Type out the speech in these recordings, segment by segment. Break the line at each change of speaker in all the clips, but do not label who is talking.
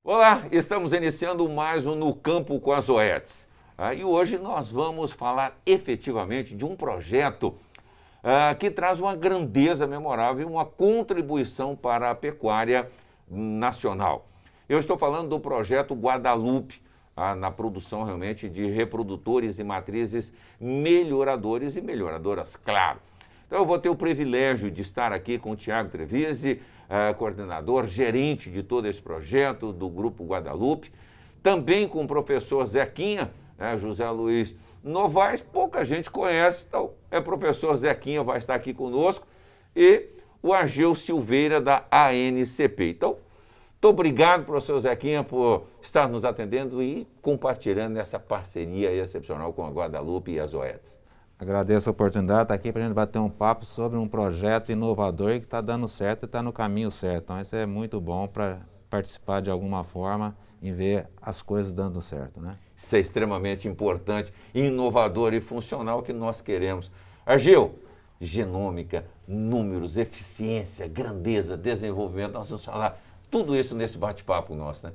Olá, estamos iniciando mais um No Campo com as Zoetis. E hoje nós vamos falar efetivamente de um projeto que traz uma grandeza memorável e uma contribuição para a pecuária nacional. Eu estou falando do projeto Guadalupe, na produção realmente de reprodutores e matrizes melhoradores e melhoradoras, claro. Então eu vou ter o privilégio de estar aqui com o Tiago Trevisi, coordenador, gerente de todo esse projeto do Grupo Guadalupe, também com o professor Zequinha, José Luiz Novaes, pouca gente conhece, então professor Zequinha vai estar aqui conosco, e o Ageu Silveira da ANCP. Então, muito obrigado, professor Zequinha, por estar nos atendendo e compartilhando essa parceria excepcional com a Guadalupe e as Zoetis.
Agradeço a oportunidade de estar aqui para a gente bater um papo sobre um projeto inovador que está dando certo e está no caminho certo. Então isso é muito bom para participar de alguma forma e ver as coisas dando certo, né?
Isso é extremamente importante, inovador e funcional que nós queremos. Ageu, genômica, números, eficiência, grandeza, desenvolvimento, nós vamos falar tudo isso nesse bate-papo nosso, né?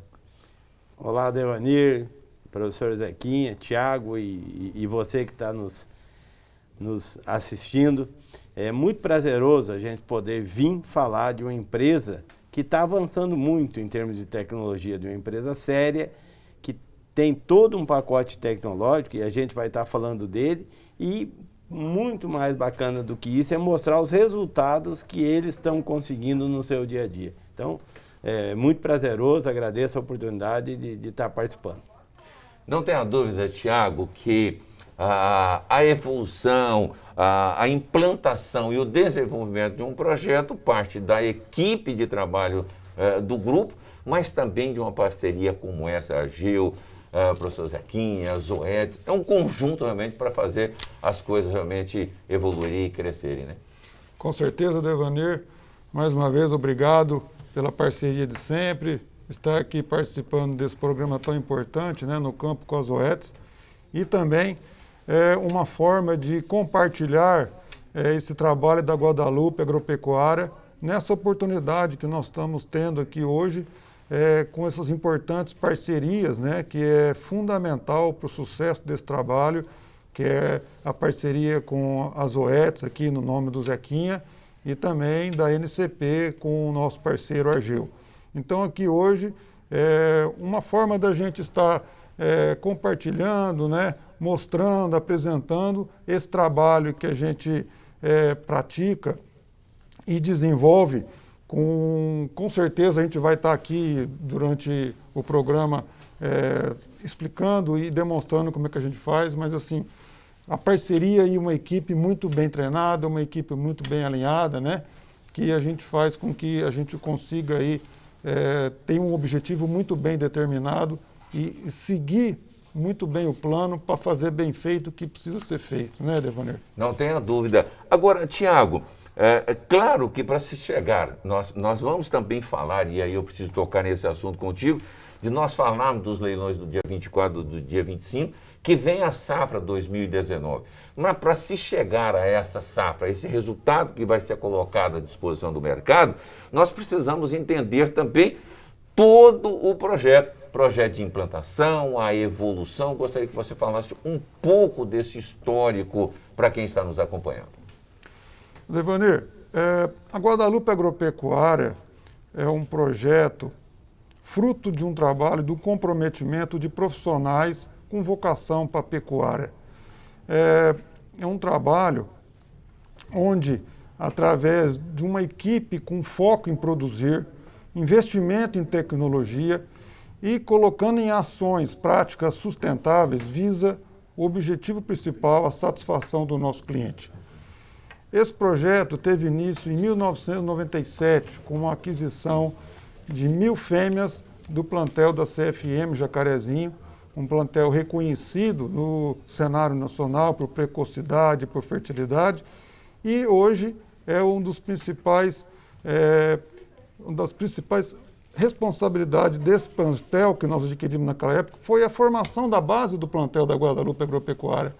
Olá, Devanir, professor Zequinha, Tiago e você que está nos assistindo. É muito prazeroso a gente poder vir falar de uma empresa que está avançando muito em termos de tecnologia, de uma empresa séria, que tem todo um pacote tecnológico, e a gente vai estar falando dele, e muito mais bacana do que isso é mostrar os resultados que eles estão conseguindo no seu dia a dia. Então, é muito prazeroso, agradeço a oportunidade de estar participando.
Não tenha dúvida, Tiago, que a evolução, a implantação e o desenvolvimento de um projeto parte da equipe de trabalho do grupo, mas também de uma parceria como essa, a Ageu, professor Zequinha, a Zoetis. É um conjunto realmente para fazer as coisas realmente evoluírem e crescerem, né?
Com certeza, Devanir. Mais uma vez, obrigado pela parceria de sempre, estar aqui participando desse programa tão importante, né, no Campo com as Zoetis, e também uma forma de compartilhar esse trabalho da Guadalupe Agropecuária nessa oportunidade que nós estamos tendo aqui hoje com essas importantes parcerias, né, que é fundamental para o sucesso desse trabalho, que é a parceria com as Zoetis, aqui no nome do Zequinha, e também da NCP com o nosso parceiro Ageu. Então aqui hoje uma forma da gente estar compartilhando, né, mostrando, apresentando esse trabalho que a gente pratica e desenvolve. Com certeza a gente vai estar aqui durante o programa explicando e demonstrando como é que a gente faz, mas assim, a parceria e uma equipe muito bem treinada, uma equipe muito bem alinhada, né, que a gente faz com que a gente consiga aí, ter um objetivo muito bem determinado e seguir muito bem o plano para fazer bem feito o que precisa ser feito, né, Devanir?
Não tenha dúvida. Agora, Tiago, claro que para se chegar, nós vamos também falar, e aí eu preciso tocar nesse assunto contigo, de nós falarmos dos leilões do dia 24, do dia 25, que vem a safra 2019. Mas para se chegar a essa safra, esse resultado que vai ser colocado à disposição do mercado, nós precisamos entender também todo o projeto de implantação, a evolução. Gostaria que você falasse um pouco desse histórico para quem está nos acompanhando.
Devanir, a Guadalupe Agropecuária é um projeto fruto de um trabalho, do comprometimento de profissionais com vocação para a pecuária. É um trabalho onde, através de uma equipe com foco em produzir, investimento em tecnologia e colocando em ações práticas sustentáveis, visa o objetivo principal, a satisfação do nosso cliente. Esse projeto teve início em 1997, com a aquisição de 1.000 fêmeas do plantel da CFM Jacarezinho, um plantel reconhecido no cenário nacional por precocidade, por fertilidade, e hoje é uma das principais responsabilidades desse plantel que nós adquirimos naquela época, foi a formação da base do plantel da Guadalupe Agropecuária.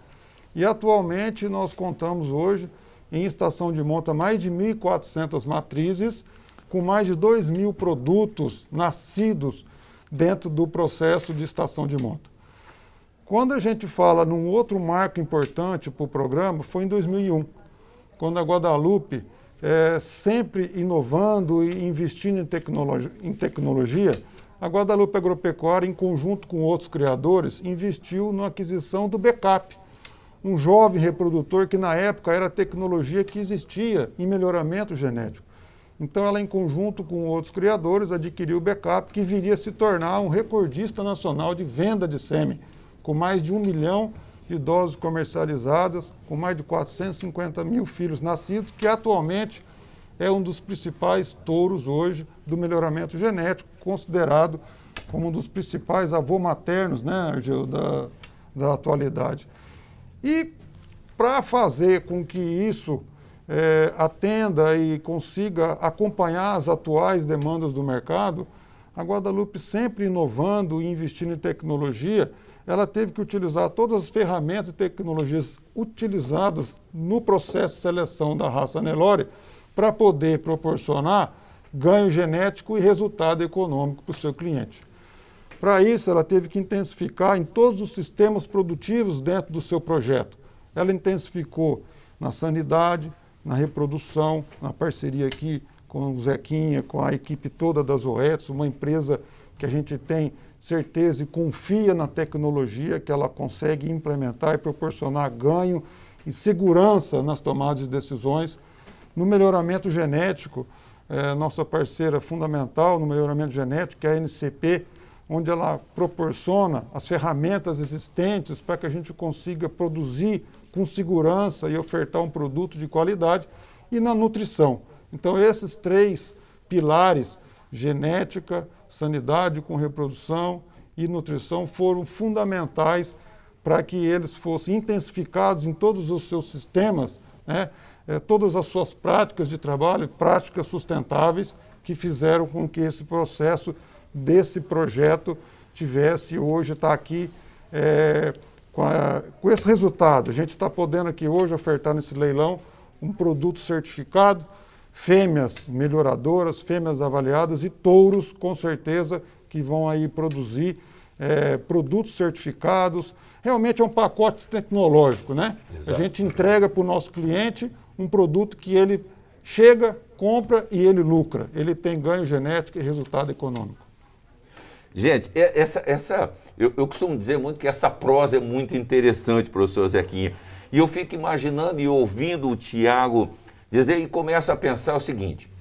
E atualmente nós contamos hoje em estação de monta mais de 1.400 matrizes, com mais de 2.000 produtos nascidos dentro do processo de estação de monta. Quando a gente fala num outro marco importante para o programa, foi em 2001, quando a Guadalupe, sempre inovando e investindo em tecnologia, a Guadalupe Agropecuária, em conjunto com outros criadores, investiu na aquisição do Backup, um jovem reprodutor que na época era a tecnologia que existia em melhoramento genético. Então ela, em conjunto com outros criadores, adquiriu o Backup, que viria a se tornar um recordista nacional de venda de sêmen, com mais de 1 milhão de doses comercializadas, com mais de 450 mil filhos nascidos, que atualmente é um dos principais touros hoje do melhoramento genético, considerado como um dos principais avô maternos, né, Argeu, da atualidade. E para fazer com que isso atenda e consiga acompanhar as atuais demandas do mercado, a Guadalupe, sempre inovando e investindo em tecnologia, ela teve que utilizar todas as ferramentas e tecnologias utilizadas no processo de seleção da raça Nelore para poder proporcionar ganho genético e resultado econômico para o seu cliente. Para isso, ela teve que intensificar em todos os sistemas produtivos dentro do seu projeto. Ela intensificou na sanidade, na reprodução, na parceria aqui com o Zequinha, com a equipe toda das Zoetis, uma empresa que a gente tem certeza e confia na tecnologia que ela consegue implementar e proporcionar ganho e segurança nas tomadas de decisões. No melhoramento genético, nossa parceira fundamental no melhoramento genético é a NCP, onde ela proporciona as ferramentas existentes para que a gente consiga produzir com segurança e ofertar um produto de qualidade, e na nutrição. Então, esses 3 pilares, genética, sanidade com reprodução e nutrição, foram fundamentais para que eles fossem intensificados em todos os seus sistemas, né? Todas as suas práticas de trabalho, práticas sustentáveis, que fizeram com que esse processo desse projeto tivesse hoje, está aqui com esse resultado. A gente está podendo aqui hoje ofertar nesse leilão um produto certificado, fêmeas melhoradoras, fêmeas avaliadas e touros, com certeza, que vão aí produzir produtos certificados. Realmente é um pacote tecnológico, né? Exato. A gente entrega para o nosso cliente um produto que ele chega, compra e ele lucra. Ele tem ganho genético e resultado econômico.
Gente, eu costumo dizer muito que essa prosa é muito interessante, professor Zequinha. E eu fico imaginando e ouvindo o Tiago dizer e começo a pensar o seguinte: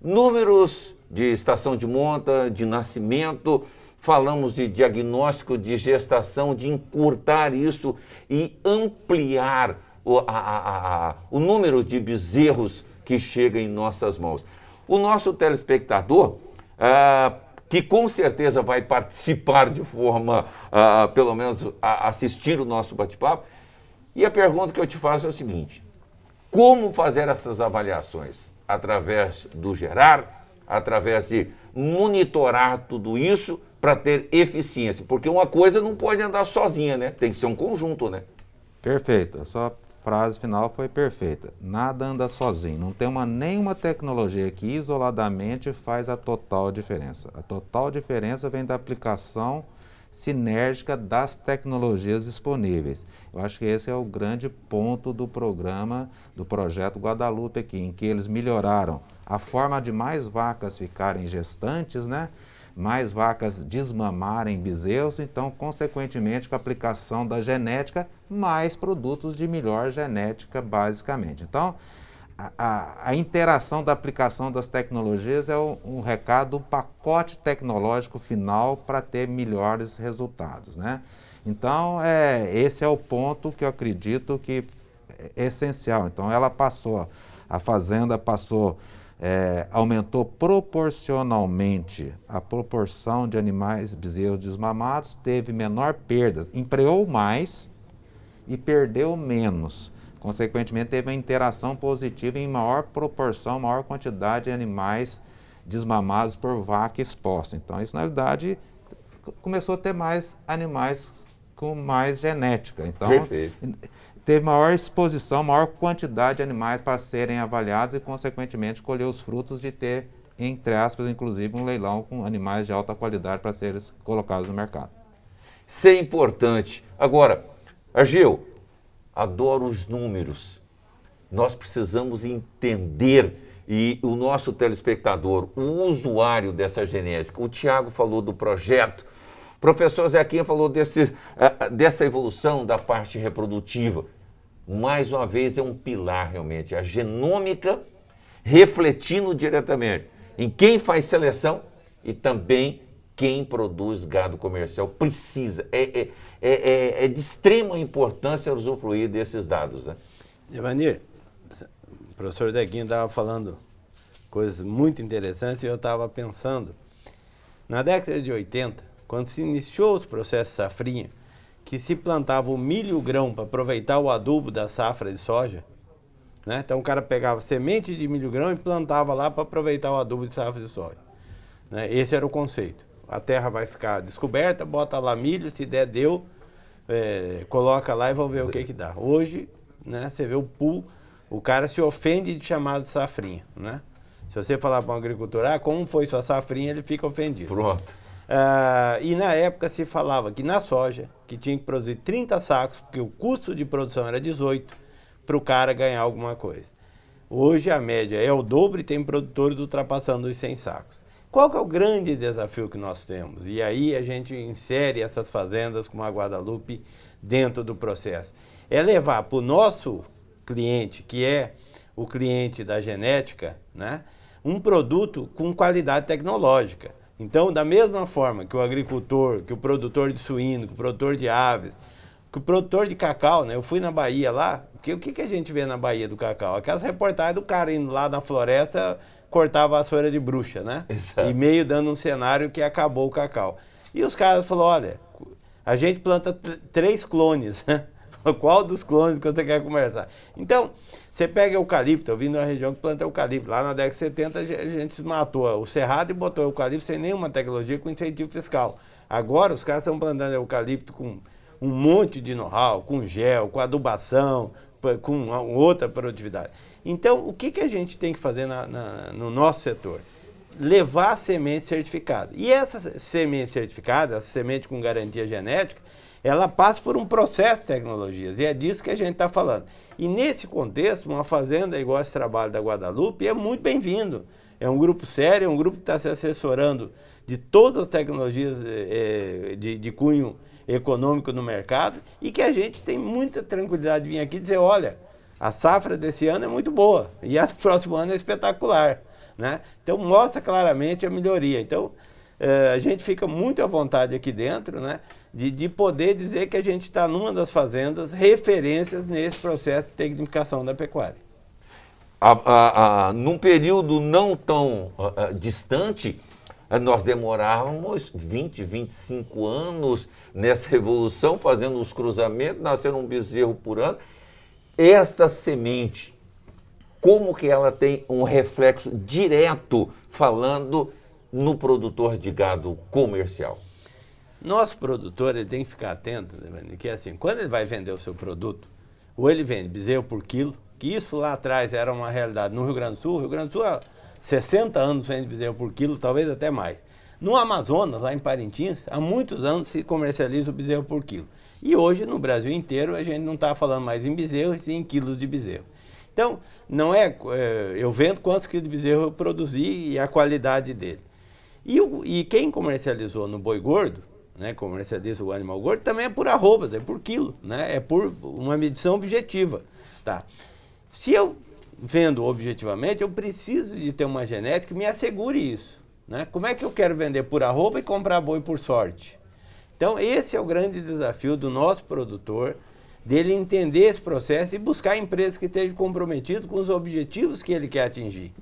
números de estação de monta, de nascimento, falamos de diagnóstico, de gestação, de encurtar isso e ampliar o número de bezerros que chega em nossas mãos. O nosso telespectador, que com certeza vai participar de forma, pelo menos, assistir o nosso bate-papo, e a pergunta que eu te faço é o seguinte: como fazer essas avaliações? Através do gerar, através de monitorar tudo isso para ter eficiência, porque uma coisa não pode andar sozinha, né? Tem que ser um conjunto, né?
Perfeito. A sua frase final foi perfeita. Nada anda sozinho. Não tem nenhuma tecnologia que isoladamente faz a total diferença. A total diferença vem da aplicação sinérgica das tecnologias disponíveis. Eu acho que esse é o grande ponto do programa, do projeto Guadalupe aqui, em que eles melhoraram a forma de mais vacas ficarem gestantes, né? Mais vacas desmamarem bezerros, então, consequentemente, com a aplicação da genética, mais produtos de melhor genética, basicamente. Então, a interação da aplicação das tecnologias é um recado, um pacote tecnológico final para ter melhores resultados, né? Então, esse é o ponto que eu acredito que é essencial. Então, a fazenda passou, aumentou proporcionalmente a proporção de animais bezerros desmamados, teve menor perda, empreou mais e perdeu menos. Consequentemente, teve uma interação positiva em maior proporção, maior quantidade de animais desmamados por vaca exposta. Então, isso, na realidade, começou a ter mais animais com mais genética. Então, teve maior exposição, maior quantidade de animais para serem avaliados e, consequentemente, colher os frutos de ter, entre aspas, inclusive um leilão com animais de alta qualidade para serem colocados no mercado.
Isso é importante. Agora, Ageu, adoro os números. Nós precisamos entender, e o nosso telespectador, o usuário dessa genética, o Tiago falou do projeto, o professor Zequinha falou dessa evolução da parte reprodutiva. Mais uma vez é um pilar realmente, a genômica refletindo diretamente em quem faz seleção e também quem produz gado comercial. Precisa, é de extrema importância usufruir desses dados, né?
Evanir, o professor Zequinha estava falando coisas muito interessantes e eu estava pensando, na década de 80, quando se iniciou os processos safrinha, que se plantava o milho grão para aproveitar o adubo da safra de soja, né? Então o cara pegava semente de milho grão e plantava lá para aproveitar o adubo de safra de soja, né? Esse era o conceito. A terra vai ficar descoberta, bota lá milho, se der, deu, coloca lá e vamos ver o que dá. Hoje, né, você vê o pool, o cara se ofende de chamar de safrinha, né? Se você falar para um agricultor, como foi sua safrinha, ele fica ofendido.
Pronto.
E na época se falava que na soja, que tinha que produzir 30 sacos, porque o custo de produção era 18, para o cara ganhar alguma coisa. Hoje a média é o dobro e tem produtores ultrapassando os 100 sacos. Qual que é o grande desafio que nós temos? E aí a gente insere essas fazendas como a Guadalupe dentro do processo. É levar para o nosso cliente, que é o cliente da genética, né, um produto com qualidade tecnológica. Então, da mesma forma que o agricultor, que o produtor de suíno, que o produtor de aves, que o produtor de cacau, né, eu fui na Bahia lá, o que a gente vê na Bahia do cacau? Aquelas reportagens do cara indo lá na floresta cortar a vassoura de bruxa, né?
Exato.
E meio dando um cenário que acabou o cacau. E os caras falaram, olha, a gente planta 3 clones, né? Qual dos clones que você quer conversar? Então, você pega eucalipto, eu vim de uma região que planta eucalipto. Lá na década de 70 a gente matou o cerrado e botou eucalipto sem nenhuma tecnologia, com incentivo fiscal. Agora os caras estão plantando eucalipto com um monte de know-how, com gel, com adubação, com outra produtividade. Então, o que a gente tem que fazer no nosso setor? Levar a semente certificada. E essa semente certificada, essa semente com garantia genética, ela passa por um processo de tecnologias, e é disso que a gente está falando. E nesse contexto, uma fazenda igual esse trabalho da Guadalupe é muito bem-vindo. É um grupo sério, é um grupo que está se assessorando de todas as tecnologias de cunho econômico no mercado, e que a gente tem muita tranquilidade de vir aqui e dizer, olha, a safra desse ano é muito boa, e a do próximo ano é espetacular, né? Então mostra claramente a melhoria. Então a gente fica muito à vontade aqui dentro, né, de poder dizer que a gente está numa das fazendas referências nesse processo de tecnificação da pecuária.
Num período não tão distante, nós demorávamos 20, 25 anos nessa evolução, fazendo os cruzamentos, nascendo um bezerro por ano. Esta semente, como que ela tem um reflexo direto falando no produtor de gado comercial?
Nosso produtor, ele tem que ficar atento, né, que assim, quando ele vai vender o seu produto, ou ele vende bezerro por quilo, que isso lá atrás era uma realidade no Rio Grande do Sul há 60 anos vende bezerro por quilo, talvez até mais. No Amazonas, lá em Parintins, há muitos anos se comercializa o bezerro por quilo. E hoje, no Brasil inteiro, a gente não está falando mais em bezerro, e sim em quilos de bezerro. Então, não eu vendo quantos quilos de bezerro eu produzi e a qualidade dele. E quem comercializou no boi gordo, né, comercializa o animal gordo, também é por arrobas, é por quilo, né, é por uma medição objetiva. Tá? Se eu vendo objetivamente, eu preciso de ter uma genética que me assegure isso, né? Como é que eu quero vender por arroba e comprar boi por sorte? Então, esse é o grande desafio do nosso produtor, dele entender esse processo e buscar empresas que estejam comprometidas com os objetivos que ele quer atingir,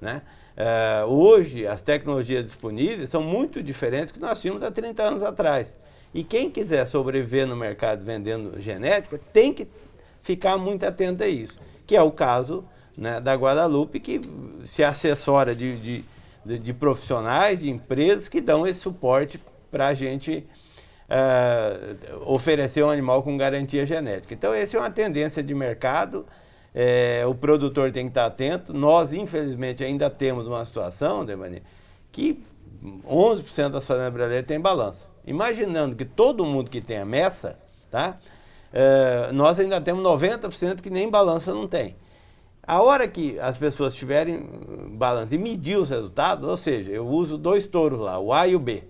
né? Hoje, as tecnologias disponíveis são muito diferentes do que nós tínhamos há 30 anos atrás. E quem quiser sobreviver no mercado vendendo genética, tem que ficar muito atento a isso, que é o caso, né, da Guadalupe, que se assessora de profissionais, de empresas que dão esse suporte para a gente oferecer um animal com garantia genética. Então, essa é uma tendência de mercado, o produtor tem que estar atento. Nós, infelizmente, ainda temos uma situação, Devani, que 11% das fazendas brasileiras têm balança. Imaginando que todo mundo que tem a messa, tá? Nós ainda temos 90% que nem balança não tem. A hora que as pessoas tiverem balança e medir os resultados, ou seja, eu uso 2 touros lá, o A e o B,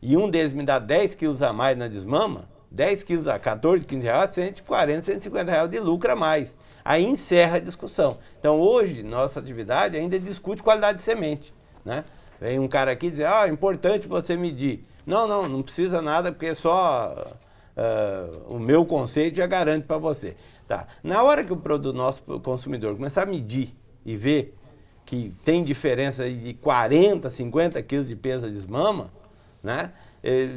e um deles me dá 10 quilos a mais na desmama, 10 quilos a 14, 15 reais, 140, 150 reais de lucro a mais. Aí encerra a discussão. Então hoje, nossa atividade ainda discute qualidade de semente, né? Vem um cara aqui e diz, é importante você medir. Não precisa nada, porque só o meu conceito já garante para você. Tá. Na hora que o nosso consumidor começar a medir e ver que tem diferença de 40, 50 quilos de peso de desmama, né?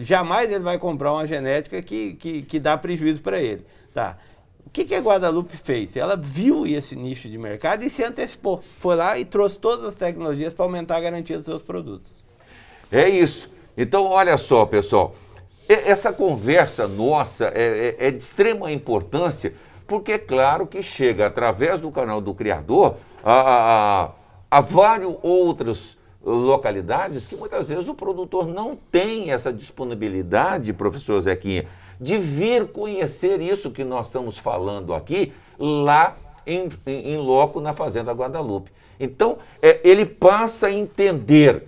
Jamais ele vai comprar uma genética que dá prejuízo para ele. Tá. O que a Guadalupe fez? Ela viu esse nicho de mercado e se antecipou. Foi lá e trouxe todas as tecnologias para aumentar a garantia dos seus produtos.
É isso. Então, olha só, pessoal, essa conversa nossa é de extrema importância, porque é claro que chega através do canal do criador a várias outras localidades que muitas vezes o produtor não tem essa disponibilidade, professor Zequinha, de vir conhecer isso que nós estamos falando aqui lá em loco na Fazenda Guadalupe. Então, ele passa a entender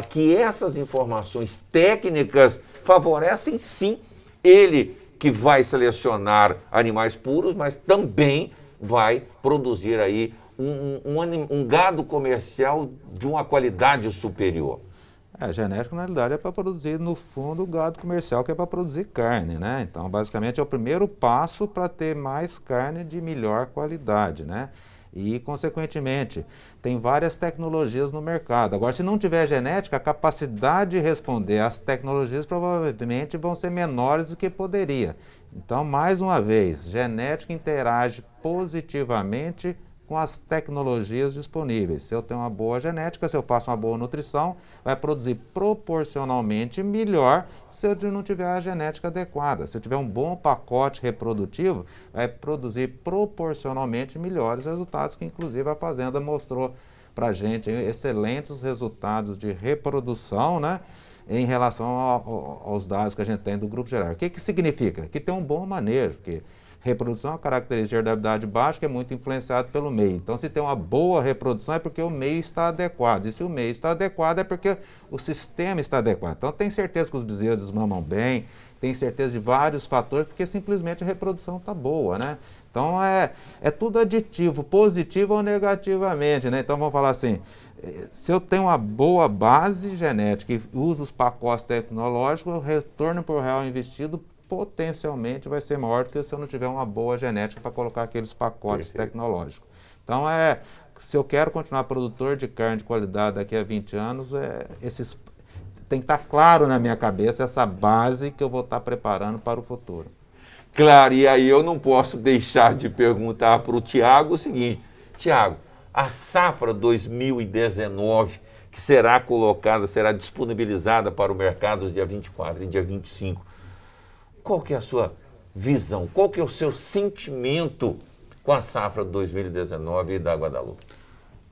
que essas informações técnicas favorecem sim ele que vai selecionar animais puros, mas também vai produzir aí um gado comercial de uma qualidade superior.
A genética, na realidade, é para produzir, no fundo, gado comercial, que é para produzir carne, né? Então, basicamente, é o primeiro passo para ter mais carne de melhor qualidade, né? E, consequentemente, tem várias tecnologias no mercado. Agora, se não tiver genética, a capacidade de responder às tecnologias provavelmente vão ser menores do que poderia. Então, mais uma vez, genética interage positivamente com as tecnologias disponíveis. Se eu tenho uma boa genética, se eu faço uma boa nutrição, vai produzir proporcionalmente melhor se eu não tiver a genética adequada. Se eu tiver um bom pacote reprodutivo, vai produzir proporcionalmente melhores resultados, que inclusive a Fazenda mostrou para a gente excelentes resultados de reprodução, né, em relação aos dados que a gente tem do grupo geral. O que significa? Que tem um bom manejo, porque reprodução é uma característica de herdabilidade baixa que é muito influenciado pelo meio. Então, se tem uma boa reprodução é porque o meio está adequado. E se o meio está adequado é porque o sistema está adequado. Então, tem certeza que os bezerros desmamam bem, tem certeza de vários fatores, porque simplesmente a reprodução está boa, né? Então, é tudo aditivo, positivo ou negativamente, né? Então, vamos falar assim, se eu tenho uma boa base genética e uso os pacotes tecnológicos, o retorno por real investido potencialmente vai ser maior do que se eu não tiver uma boa genética para colocar aqueles pacotes tecnológicos. Então, se eu quero continuar produtor de carne de qualidade daqui a 20 anos, tem que estar claro na minha cabeça essa base que eu vou estar preparando para o futuro.
Claro, e aí eu não posso deixar de perguntar para o Tiago o seguinte: Tiago, a safra 2019, que será colocada, será disponibilizada para o mercado dia 24 e dia 25, qual que é a sua visão? Qual que é o seu sentimento com a safra 2019 da Guadalupe?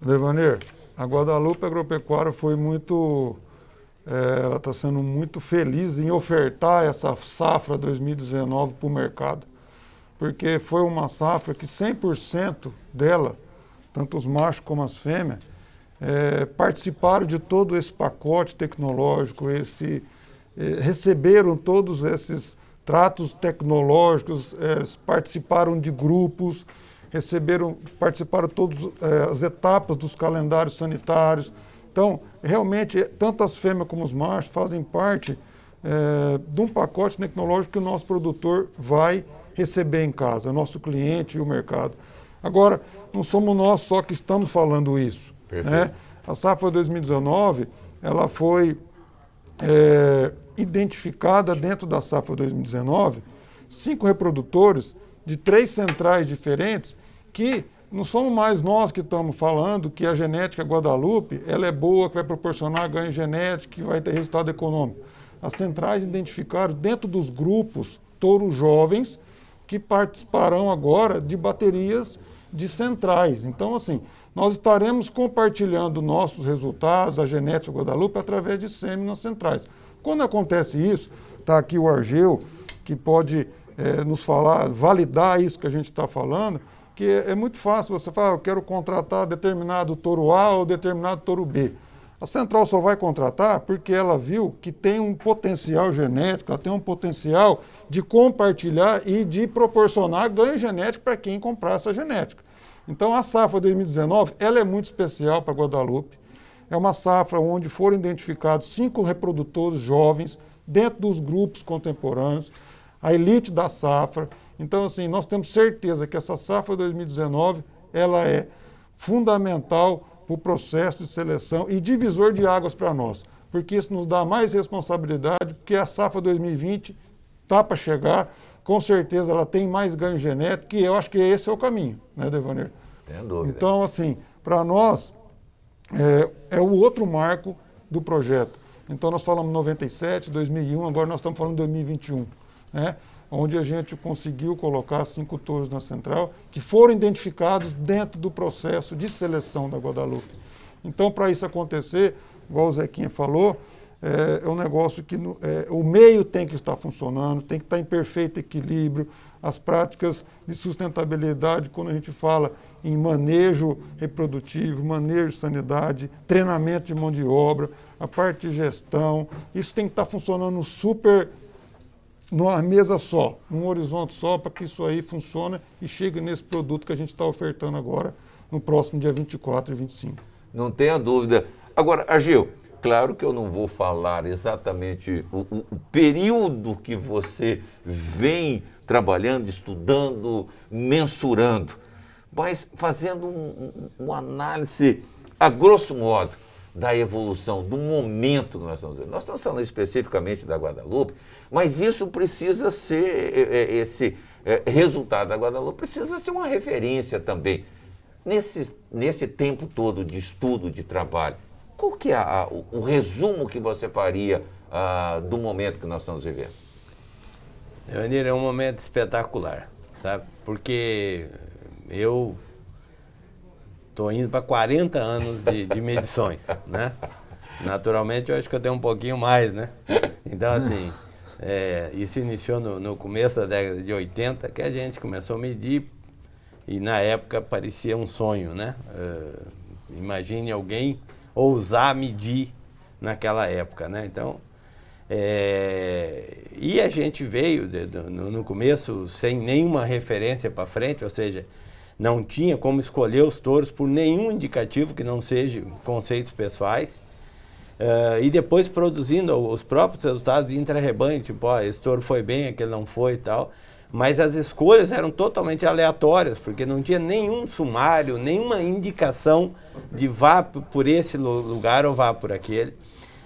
Devanir, a Guadalupe Agropecuária foi muito... ela está sendo muito feliz em ofertar essa safra 2019 para o mercado, porque foi uma safra que 100% dela, tanto os machos como as fêmeas, participaram de todo esse pacote tecnológico, receberam todos esses tratos tecnológicos, participaram de grupos, participaram todas as etapas dos calendários sanitários. Então, realmente, tanto as fêmeas como os machos fazem parte de um pacote tecnológico que o nosso produtor vai receber em casa, o nosso cliente e o mercado. Agora, não somos nós só que estamos falando isso, né? A safra 2019, ela foi identificada dentro da safra 2019, 5 reprodutores de 3 centrais diferentes, que não somos mais nós que estamos falando que a genética Guadalupe ela é boa, que vai proporcionar ganho genético, que vai ter resultado econômico. as centrais identificaram dentro dos grupos touros jovens que participarão agora de baterias de centrais. Então, assim, nós estaremos compartilhando nossos resultados, a genética Guadalupe, através de sêmen nas centrais. Quando acontece isso, está aqui o Argeu, que pode nos falar, validar isso que a gente está falando, que é muito fácil você falar, eu quero contratar determinado touro A ou determinado touro B. A central só vai contratar porque ela viu que tem um potencial genético, ela tem um potencial de compartilhar e de proporcionar ganho genético para quem comprar essa genética. Então a safra 2019, ela é muito especial para Guadalupe. É uma safra onde foram identificados 5 reprodutores jovens dentro dos grupos contemporâneos, a elite da safra. Então, assim, nós temos certeza que essa safra 2019, ela é fundamental para o processo de seleção e divisor de águas para nós, porque isso nos dá mais responsabilidade, porque a safra 2020 está para chegar, com certeza ela tem mais ganho genético, e eu acho que esse é o caminho, né, Devanir?
Sem dúvida.
Então, assim, para nós, é o outro marco do projeto. Então, nós falamos 97, 2001, agora nós estamos falando 2021, né? Onde a gente conseguiu colocar 5 touros na central, que foram identificados dentro do processo de seleção da Guadalupe. Então, para isso acontecer, igual o Zequinha falou, é um negócio que o meio tem que estar funcionando, tem que estar em perfeito equilíbrio, as práticas de sustentabilidade, quando a gente fala em manejo reprodutivo, manejo de sanidade, treinamento de mão de obra, a parte de gestão, isso tem que estar funcionando super numa mesa só, num horizonte só, para que isso aí funcione e chegue nesse produto que a gente está ofertando agora, no próximo dia 24 e 25.
Não tenha dúvida. Agora, Argeu, claro que eu não vou falar exatamente o período que você vem trabalhando, estudando, mensurando, mas fazendo uma análise, a grosso modo, da evolução, do momento que nós estamos vivendo. Nós estamos falando especificamente da Guadalupe, mas isso precisa ser, esse resultado da Guadalupe precisa ser uma referência também. Nesse tempo todo de estudo, de trabalho, qual que é o resumo que você faria do momento que nós estamos vivendo?
Leonir, é um momento espetacular, sabe? Porque eu estou indo para 40 anos de medições, né? Naturalmente, eu acho que eu tenho um pouquinho mais, né? Então, assim, isso iniciou no começo da década de 80, que a gente começou a medir e, na época, parecia um sonho, né? Imagine alguém ousar medir naquela época, né? Então, e a gente veio, no começo, sem nenhuma referência para frente, ou seja, não tinha como escolher os touros por nenhum indicativo que não seja conceitos pessoais. E depois produzindo os próprios resultados de intra-rebanho, tipo, esse touro foi bem, aquele não foi e tal. Mas as escolhas eram totalmente aleatórias, porque não tinha nenhum sumário, nenhuma indicação de vá por esse lugar ou vá por aquele,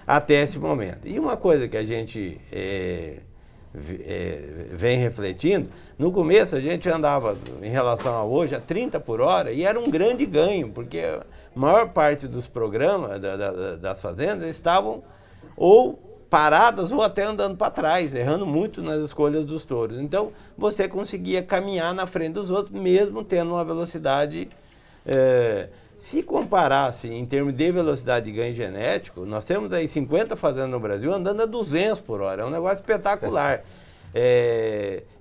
até esse momento. E uma coisa que a gente vem refletindo, no começo a gente andava, em relação a hoje, a 30 por hora, e era um grande ganho, porque a maior parte dos programas, das fazendas, estavam ou paradas ou até andando para trás, errando muito nas escolhas dos touros. Então, você conseguia caminhar na frente dos outros, mesmo tendo uma velocidade... Se comparasse em termos de velocidade de ganho genético, nós temos aí 50 fazendas no Brasil andando a 200 por hora, é um negócio espetacular.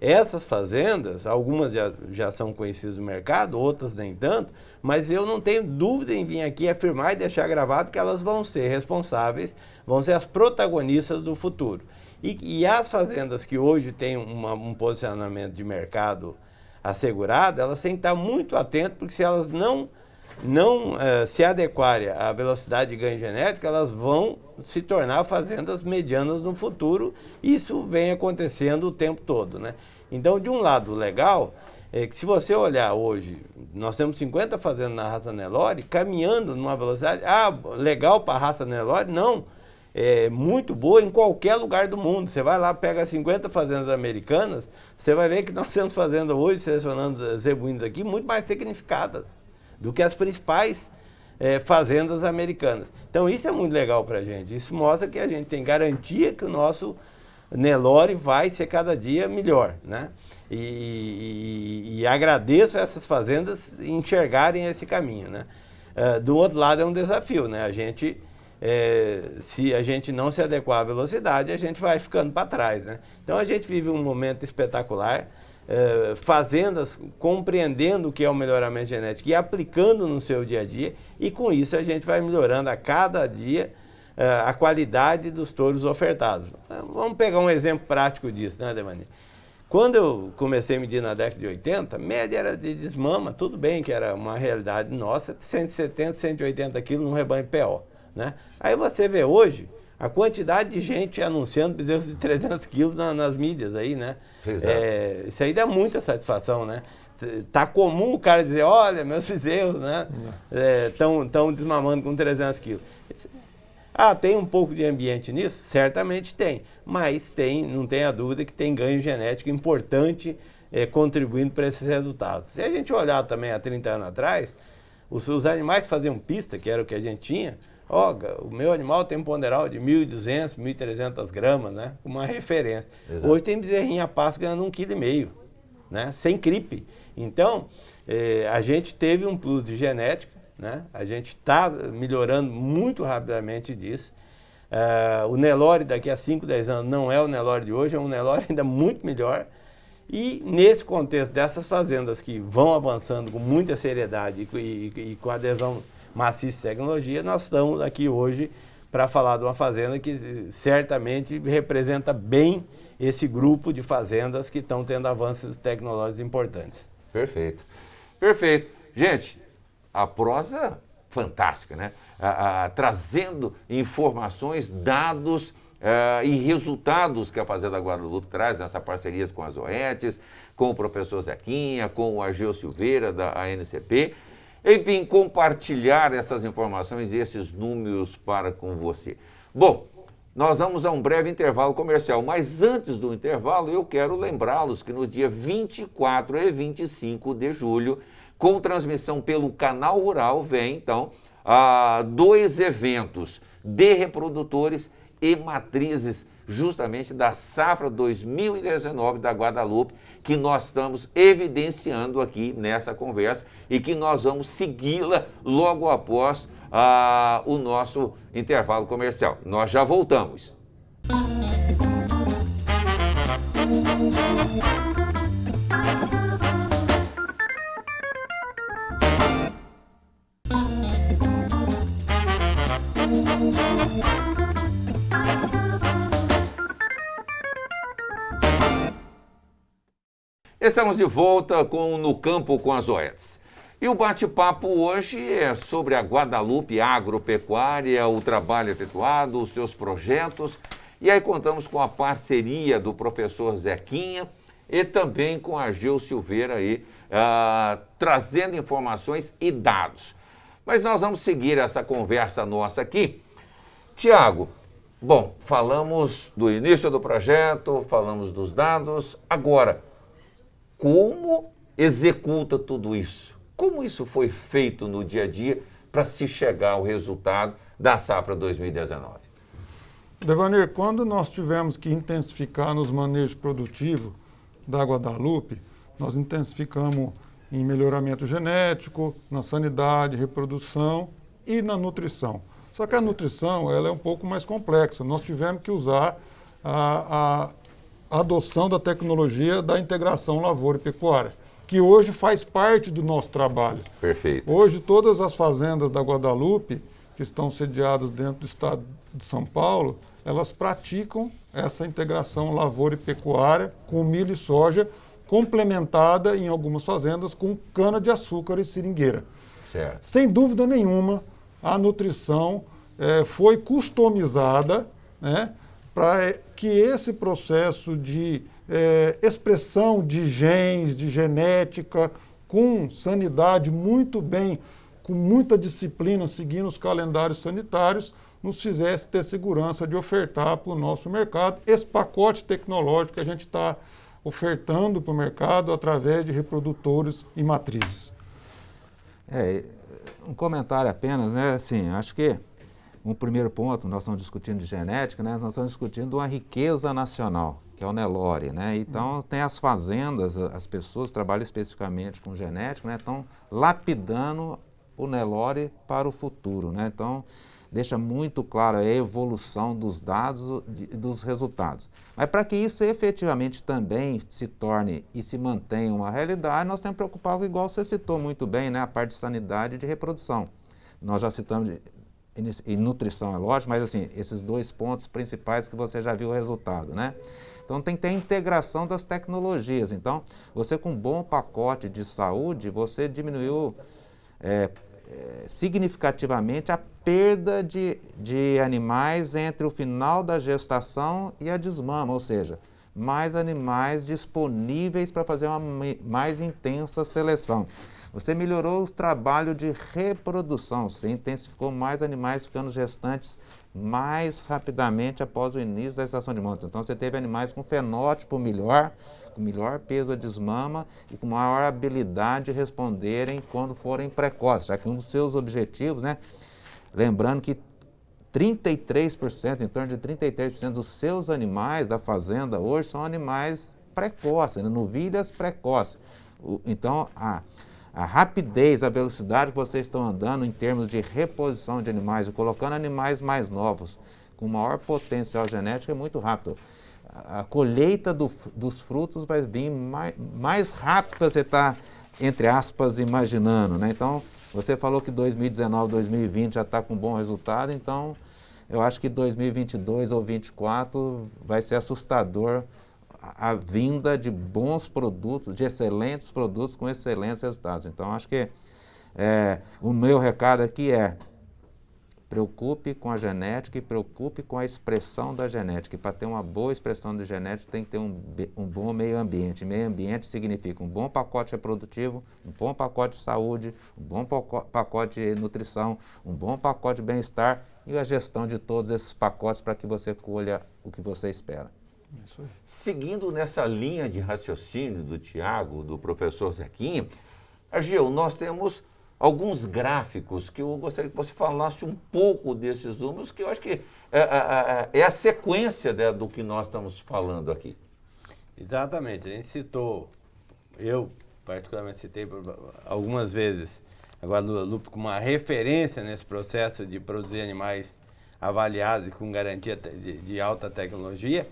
Essas fazendas, algumas já são conhecidas do mercado, outras nem tanto, mas eu não tenho dúvida em vir aqui afirmar e deixar gravado que elas vão ser responsáveis, vão ser as protagonistas do futuro. E as fazendas que hoje têm um posicionamento de mercado assegurado, elas têm que estar muito atentas, porque se elas não se adequarem à velocidade de ganho genético, elas vão se tornar fazendas medianas no futuro. Isso vem acontecendo o tempo todo, né? Então, de um lado legal, é que se você olhar hoje, nós temos 50 fazendas na raça Nelore caminhando numa velocidade, legal para a raça Nelore? Não, é muito boa em qualquer lugar do mundo. Você vai lá, pega 50 fazendas americanas, você vai ver que nós temos fazendas hoje, selecionando zebuínos aqui, muito mais significadas do que as principais fazendas americanas. Então isso é muito legal para a gente. Isso mostra que a gente tem garantia que o nosso Nelore vai ser cada dia melhor, né? E agradeço a essas fazendas enxergarem esse caminho, né? Do outro lado é um desafio, né? Se a gente não se adequar à velocidade, a gente vai ficando para trás, né? Então a gente vive um momento espetacular, fazendas compreendendo o que é o melhoramento genético e aplicando no seu dia a dia, e com isso a gente vai melhorando a cada dia a qualidade dos touros ofertados. Vamos pegar um exemplo prático disso, né, Devani? Quando eu comecei a medir na década de 80, média era de desmama, tudo bem que era uma realidade nossa, de 170, 180 quilos num rebanho PO, né? Aí você vê hoje a quantidade de gente anunciando bezerros de 300 quilos nas mídias aí, né? Isso aí dá muita satisfação, né? Tá comum o cara dizer, olha, meus bezerros, né? Estão desmamando com 300 quilos. Tem um pouco de ambiente nisso? Certamente tem, mas não tenha dúvida que tem ganho genético importante contribuindo para esses resultados. Se a gente olhar também há 30 anos atrás, os animais que faziam pista, que era o que a gente tinha, o meu animal tem um ponderal de 1.200, 1.300 gramas, né? Uma referência. Exato. Hoje tem bezerrinha pasto ganhando 1,5 kg, né? Sem cripe. Então, a gente teve um plus de genética, né? A gente está melhorando muito rapidamente disso. O Nelore daqui a 5, 10 anos não é o Nelore de hoje, é um Nelore ainda muito melhor. E nesse contexto dessas fazendas que vão avançando com muita seriedade e com adesão maciça de tecnologia, nós estamos aqui hoje para falar de uma fazenda que certamente representa bem esse grupo de fazendas que estão tendo avanços tecnológicos importantes.
Perfeito. Perfeito. Gente, a prosa fantástica, né? Trazendo informações, dados e resultados que a Fazenda Guadalupe traz nessa parceria com as OETs, com o professor Zequinha, com o Ageu Silveira da ANCP. Enfim, compartilhar essas informações e esses números com você. Bom, nós vamos a um breve intervalo comercial, mas antes do intervalo eu quero lembrá-los que no dia 24 e 25 de julho, com transmissão pelo Canal Rural, vem então 2 eventos de reprodutores e matrizes justamente da safra 2019 da Guadalupe, que nós estamos evidenciando aqui nessa conversa e que nós vamos segui-la logo após o nosso intervalo comercial. Nós já voltamos. Estamos de volta com No Campo com as OETs. E o bate-papo hoje é sobre a Guadalupe Agropecuária, o trabalho efetuado, os seus projetos. E aí contamos com a parceria do professor Zequinha e também com a Ageu Silveira aí, trazendo informações e dados. Mas nós vamos seguir essa conversa nossa aqui. Tiago, bom, falamos do início do projeto, falamos dos dados. Agora, como executa tudo isso? Como isso foi feito no dia a dia para se chegar ao resultado da safra 2019?
Devanir, quando nós tivemos que intensificar nos manejos produtivos da Guadalupe, nós intensificamos em melhoramento genético, na sanidade, reprodução e na nutrição. Só que a nutrição ela é um pouco mais complexa. Nós tivemos que usar a adoção da tecnologia da integração lavoura e pecuária, que hoje faz parte do nosso trabalho.
Perfeito.
Hoje todas as fazendas da Guadalupe, que estão sediadas dentro do estado de São Paulo, elas praticam essa integração lavoura e pecuária com milho e soja, complementada em algumas fazendas com cana-de-açúcar e seringueira.
Certo.
Sem dúvida nenhuma, a nutrição foi customizada, né, para que esse processo de expressão de genes, de genética, com sanidade muito bem, com muita disciplina, seguindo os calendários sanitários, nos fizesse ter segurança de ofertar para o nosso mercado esse pacote tecnológico que a gente está ofertando para o mercado através de reprodutores e matrizes.
Um comentário apenas, né? Assim, acho que um primeiro ponto, nós estamos discutindo de genética, né? Nós estamos discutindo uma riqueza nacional, que é o Nelore, né? Então, tem as fazendas, as pessoas que trabalham especificamente com genética, né? Estão lapidando o Nelore para o futuro, né? Então, deixa muito claro a evolução dos dados e dos resultados. Mas para que isso efetivamente também se torne e se mantenha uma realidade, nós temos que preocupar com, igual você citou muito bem, né? A parte de sanidade e de reprodução. Nós já citamos em nutrição, é lógico, mas assim, esses dois pontos principais que você já viu o resultado, né? Então tem que ter a integração das tecnologias. Então, você com um bom pacote de saúde, você diminuiu significativamente a perda de animais entre o final da gestação e a desmama, ou seja, mais animais disponíveis para fazer uma mais intensa seleção. Você melhorou o trabalho de reprodução, você intensificou mais animais ficando gestantes mais rapidamente após o início da estação de monta. Então você teve animais com fenótipo melhor, com melhor peso a desmama e com maior habilidade de responderem quando forem precoces, já que um dos seus objetivos, né, lembrando que 33%, em torno de 33% dos seus animais da fazenda hoje são animais precoces, né, novilhas precoces. Então, a rapidez, a velocidade que vocês estão andando em termos de reposição de animais e colocando animais mais novos, com maior potencial genético, é muito rápido. A colheita dos frutos vai vir mais rápido que você está, entre aspas, imaginando, né? Então, você falou que 2019, 2020 já está com bom resultado, então eu acho que 2022 ou 2024 vai ser assustador a vinda de bons produtos, de excelentes produtos com excelentes resultados. Então, acho que o meu recado aqui é: preocupe com a genética e preocupe com a expressão da genética. E para ter uma boa expressão da genética, tem que ter um bom meio ambiente. Meio ambiente significa um bom pacote reprodutivo, um bom pacote de saúde, um bom pacote de nutrição, um bom pacote de bem-estar e a gestão de todos esses pacotes para que você colha o que você espera.
Seguindo nessa linha de raciocínio do Tiago, do professor Zequinha, Ageu, nós temos alguns gráficos que eu gostaria que você falasse um pouco desses números, que eu acho que é a sequência do que nós estamos falando aqui.
Exatamente, a gente citou, eu particularmente citei algumas vezes a Guadalupe como uma referência nesse processo de produzir animais avaliados e com garantia de alta tecnologia.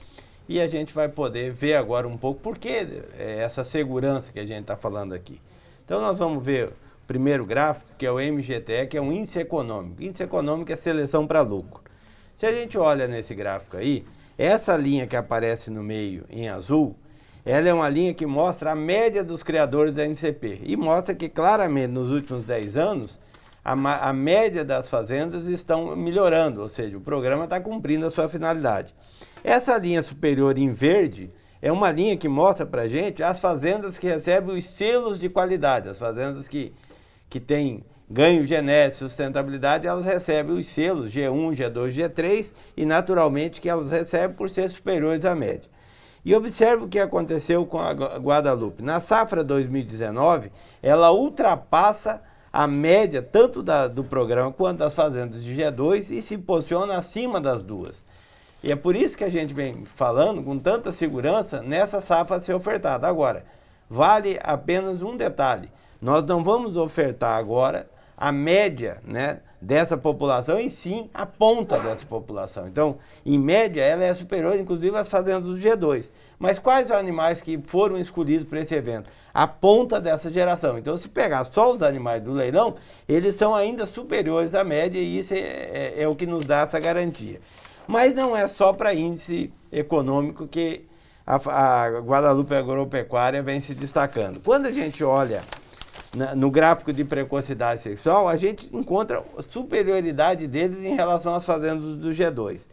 E a gente vai poder ver agora um pouco por que essa segurança que a gente está falando aqui. Então nós vamos ver o primeiro gráfico, que é o MGTE, que é um índice econômico. Índice econômico é seleção para lucro. Se a gente olha nesse gráfico aí, essa linha que aparece no meio em azul, ela é uma linha que mostra a média dos criadores da NCP. E mostra que claramente nos últimos 10 anos, a média das fazendas estão melhorando, ou seja, o programa está cumprindo a sua finalidade. Essa linha superior em verde é uma linha que mostra para a gente as fazendas que recebem os selos de qualidade. As fazendas que têm ganho genético, sustentabilidade, elas recebem os selos G1, G2, G3 e naturalmente que elas recebem por ser superiores à média. E observe o que aconteceu com a Guadalupe. Na safra 2019, ela ultrapassa a média tanto do programa quanto das fazendas de G2 e se posiciona acima das duas. E é por isso que a gente vem falando com tanta segurança nessa safra a ser ofertada. Agora, vale apenas um detalhe. Nós não vamos ofertar agora a média, né, dessa população e sim a ponta dessa população. Então, em média, ela é superior, inclusive, às fazendas do G2. Mas quais os animais que foram escolhidos para esse evento? A ponta dessa geração. Então, se pegar só os animais do leilão, eles são ainda superiores à média e isso é o que nos dá essa garantia. Mas não é só para índice econômico que a Guadalupe Agropecuária vem se destacando. Quando a gente olha no gráfico de precocidade sexual, a gente encontra superioridade deles em relação às fazendas do G2.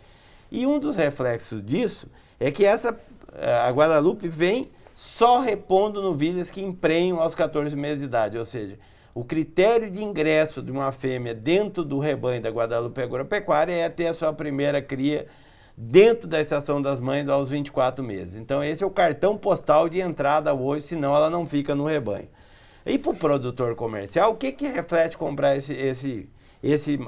E um dos reflexos disso é que a Guadalupe vem só repondo novilhas que emprenham aos 14 meses de idade, ou seja, o critério de ingresso de uma fêmea dentro do rebanho da Guadalupe Agropecuária é ter a sua primeira cria dentro da estação das mães aos 24 meses. Então esse é o cartão postal de entrada hoje, senão ela não fica no rebanho. E para o produtor comercial, o que reflete comprar esse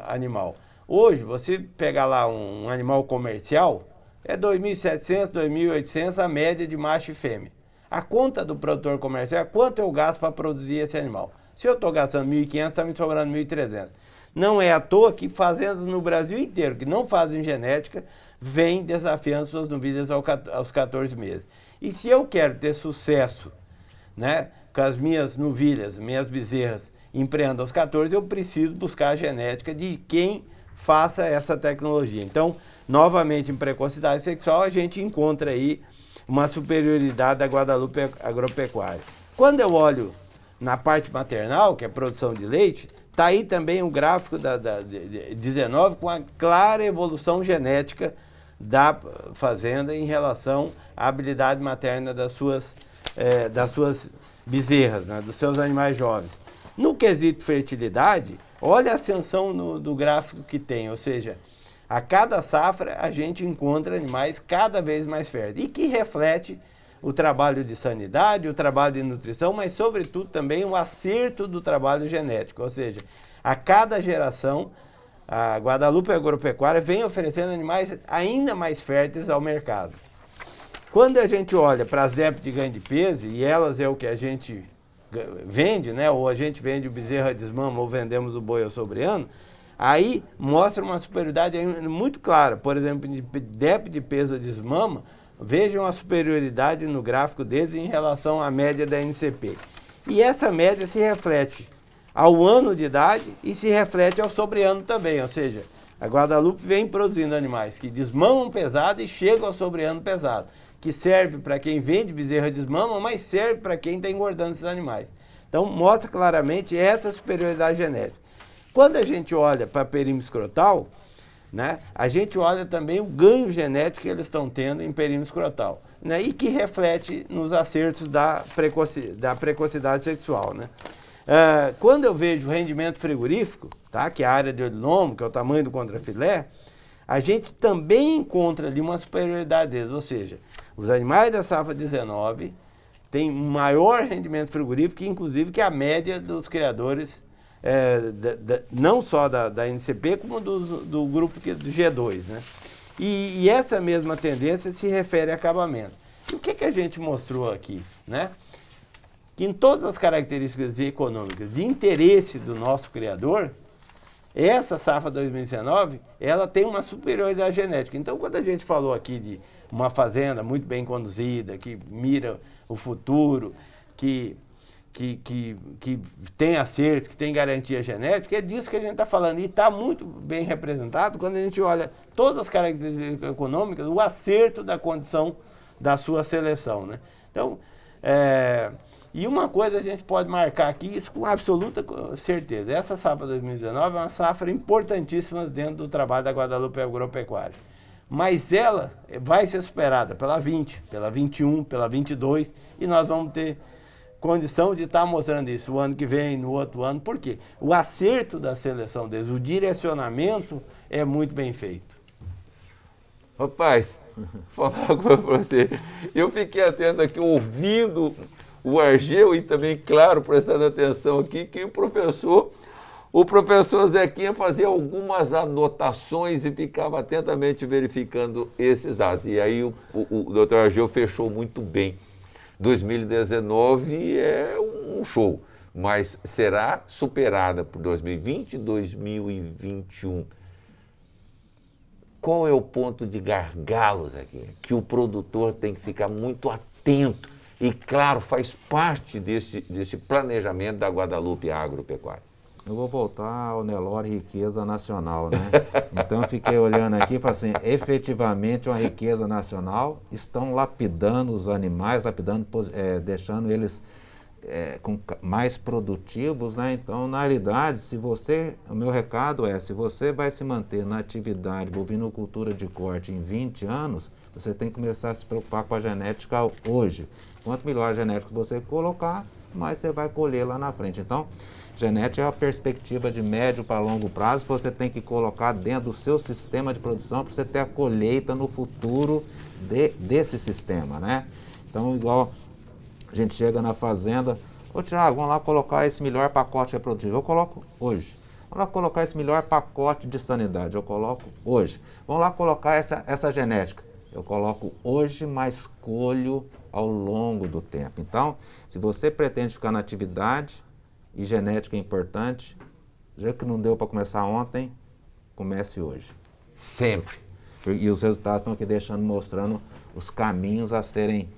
animal? Hoje, você pegar lá um animal comercial, é 2.700, 2.800 a média de macho e fêmea. A conta do produtor comercial é quanto eu gasto para produzir esse animal. Se eu estou gastando 1.500, está me sobrando 1.300. Não é à toa que fazendas no Brasil inteiro que não fazem genética vêm desafiando suas novilhas aos 14 meses. E se eu quero ter sucesso, né, com as minhas novilhas, minhas bezerras, empreendendo aos 14, eu preciso buscar a genética de quem faça essa tecnologia. Então, novamente, em precocidade sexual, a gente encontra aí uma superioridade da Guadalupe Agropecuária. Quando eu olho na parte maternal, que é a produção de leite, está aí também o gráfico da 19 com a clara evolução genética da fazenda em relação à habilidade materna das suas bezerras, né, dos seus animais jovens. No quesito fertilidade, olha a ascensão do gráfico que tem, ou seja, a cada safra a gente encontra animais cada vez mais férteis e que reflete o trabalho de sanidade, o trabalho de nutrição, mas sobretudo também o acerto do trabalho genético, ou seja, a cada geração a Guadalupe Agropecuária vem oferecendo animais ainda mais férteis ao mercado. Quando a gente olha para as DEP de ganho de peso, e elas é o que a gente vende, né? Ou a gente vende o bezerra desmama ou vendemos o boi açoubriano, aí mostra uma superioridade muito clara. Por exemplo, de DEP de peso desmama, vejam a superioridade no gráfico deles em relação à média da NCP. E essa média se reflete ao ano de idade e se reflete ao sobreano também, ou seja, a Guadalupe vem produzindo animais que desmamam pesado e chegam ao sobreano pesado, que serve para quem vende bezerra desmama, mas serve para quem está engordando esses animais. Então, mostra claramente essa superioridade genética. Quando a gente olha para perímetro escrotal, né, a gente olha também o ganho genético que eles estão tendo em perímetro escrotal, né, e que reflete nos acertos da precocidade sexual, né. Quando eu vejo o rendimento frigorífico, tá, que é a área de olho, que é o tamanho do contrafilé, a gente também encontra ali uma superioridade deles, ou seja, os animais da safra 19 têm maior rendimento frigorífico, inclusive que a média dos criadores, não só da NCP, como do grupo do G2, né? E essa mesma tendência se refere a acabamento. E o que a gente mostrou aqui, né? Que em todas as características econômicas de interesse do nosso criador, essa safra 2019, ela tem uma superioridade genética. Então, quando a gente falou aqui de uma fazenda muito bem conduzida, que mira o futuro, que tem acertos, que tem garantia genética, é disso que a gente está falando. E está muito bem representado quando a gente olha todas as características econômicas, o acerto da condição da sua seleção, né? Então, e uma coisa a gente pode marcar aqui, isso com absoluta certeza. Essa safra 2019 é uma safra importantíssima dentro do trabalho da Guadalupe Agropecuária. Mas ela vai ser superada pela 20, pela 21, pela 22, e nós vamos ter condição de estar mostrando isso o ano que vem, no outro ano. Por quê? O acerto da seleção deles, o direcionamento é muito bem feito.
Rapaz, vou falar com você. Eu fiquei atento aqui, ouvindo o Argeu e também, claro, prestando atenção aqui, que o professor Zequinha fazia algumas anotações e ficava atentamente verificando esses dados. E aí o doutor Argeu fechou muito bem. 2019 é um show, mas será superada por 2020 e 2021. Qual é o ponto de gargalos aqui? Que o produtor tem que ficar muito atento e, claro, faz parte desse planejamento da Guadalupe Agropecuária.
Eu vou voltar ao Nelore riqueza nacional, né? Então eu fiquei olhando aqui e falei assim, efetivamente uma riqueza nacional, estão lapidando os animais, deixando eles mais produtivos, né? Então, na realidade, o meu recado é, se você vai se manter na atividade bovinocultura de corte em 20 anos, você tem que começar a se preocupar com a genética hoje. Quanto melhor a genética você colocar, mais você vai colher lá na frente. Então, genética é a perspectiva de médio para longo prazo que você tem que colocar dentro do seu sistema de produção para você ter a colheita no futuro desse sistema, né? Então, igual a gente chega na fazenda, Ô Tiago, vamos lá colocar esse melhor pacote reprodutivo. Eu coloco hoje. Vamos lá colocar esse melhor pacote de sanidade. Eu coloco hoje. Vamos lá colocar essa genética. Eu coloco hoje, mas colho ao longo do tempo. Então, se você pretende ficar na atividade, e genética é importante, já que não deu para começar ontem, comece hoje.
Sempre.
E os resultados estão aqui mostrando os caminhos a serem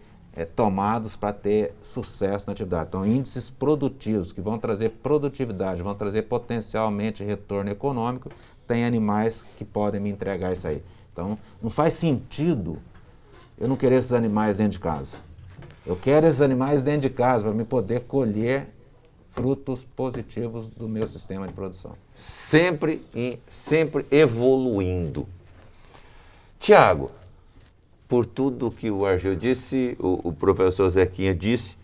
tomados para ter sucesso na atividade. Então, índices produtivos que vão trazer produtividade, vão trazer potencialmente retorno econômico, tem animais que podem me entregar isso aí. Então, não faz sentido eu não querer esses animais dentro de casa. Eu quero esses animais dentro de casa para me poder colher frutos positivos do meu sistema de produção.
Sempre evoluindo. Tiago, por tudo que o Argeu disse, o professor Zequinha disse,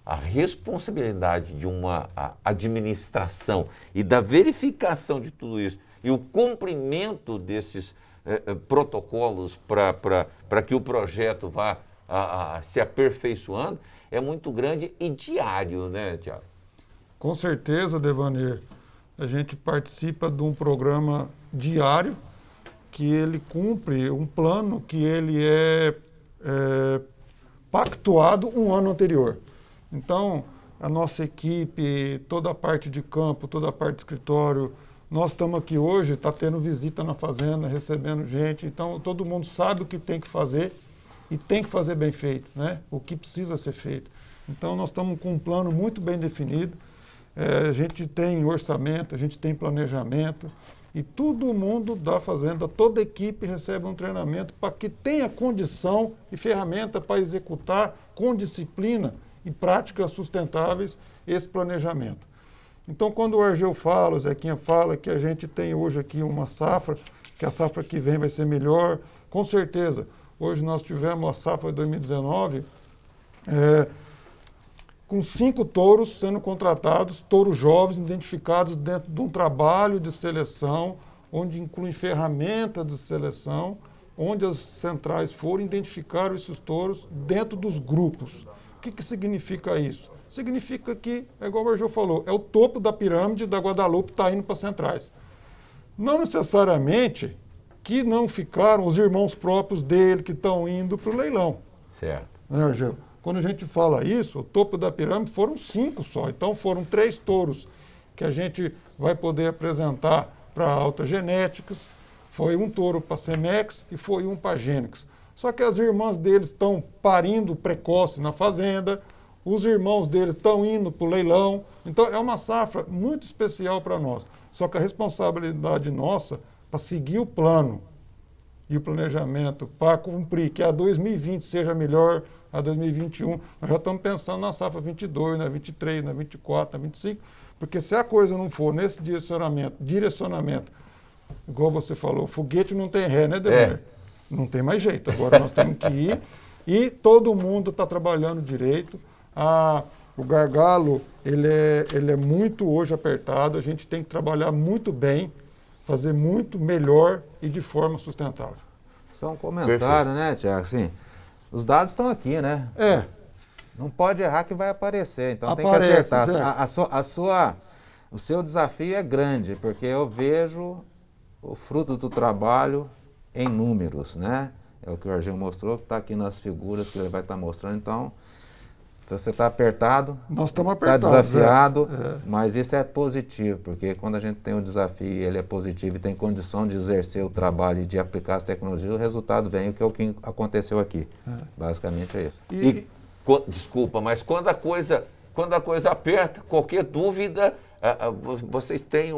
a responsabilidade de uma administração e da verificação de tudo isso e o cumprimento desses protocolos para que o projeto vá se aperfeiçoando é muito grande e diário, né, Tiago?
Com certeza, Devanir. A gente participa de um programa diário que ele cumpre um plano que ele é pactuado um ano anterior. Então, a nossa equipe, toda a parte de campo, toda a parte de escritório, nós estamos aqui hoje, está tendo visita na fazenda, recebendo gente, então todo mundo sabe o que tem que fazer e tem que fazer bem feito, né? O que precisa ser feito. Então, nós estamos com um plano muito bem definido, a gente tem orçamento, a gente tem planejamento, e todo mundo da fazenda, toda a equipe recebe um treinamento para que tenha condição e ferramenta para executar com disciplina e práticas sustentáveis esse planejamento. Então, quando o Argeu fala, o Zequinha fala que a gente tem hoje aqui uma safra, que a safra que vem vai ser melhor, com certeza. Hoje nós tivemos a safra de 2019 com 5 touros sendo contratados, touros jovens identificados dentro de um trabalho de seleção, onde inclui ferramentas de seleção, onde as centrais foram identificar esses touros dentro dos grupos. O que significa isso? Significa que, é igual o Argeu falou, é o topo da pirâmide da Guadalupe está indo para as centrais. Não necessariamente que não ficaram os irmãos próprios dele que estão indo para o leilão.
Certo.
Né, Argeu? Quando a gente fala isso, o topo da pirâmide foram 5 só. Então foram 3 touros que a gente vai poder apresentar para altas genéticas. Foi um touro para Semex e foi um para Gênix. Só que as irmãs deles estão parindo precoce na fazenda, os irmãos deles estão indo para o leilão. Então é uma safra muito especial para nós. Só que a responsabilidade nossa para seguir o plano e o planejamento para cumprir que a 2020 seja melhor, a 2021, nós já estamos pensando na safra 22, na 23, na 24, na 25, porque se a coisa não for nesse direcionamento, igual você falou, foguete não tem ré, né, Devanir? Não tem mais jeito, agora nós temos que ir e todo mundo está trabalhando direito. O gargalo, ele é muito hoje apertado, a gente tem que trabalhar muito bem, fazer muito melhor e de forma sustentável.
Só um comentário, né, Tiago? Assim, os dados estão aqui, né? Não pode errar que vai aparecer, então tem que acertar. O seu desafio é grande, porque eu vejo o fruto do trabalho em números, né? É o que o Argeu mostrou, que está aqui nas figuras que ele vai estar mostrando. Então, você está apertado,
nós estamos
está
apertados,
desafiado, mas isso é positivo, porque quando a gente tem um desafio e ele é positivo e tem condição de exercer o trabalho e de aplicar as tecnologias, o resultado vem, que é o que aconteceu aqui. Basicamente é isso.
Desculpa, mas quando a coisa aperta, qualquer dúvida, vocês têm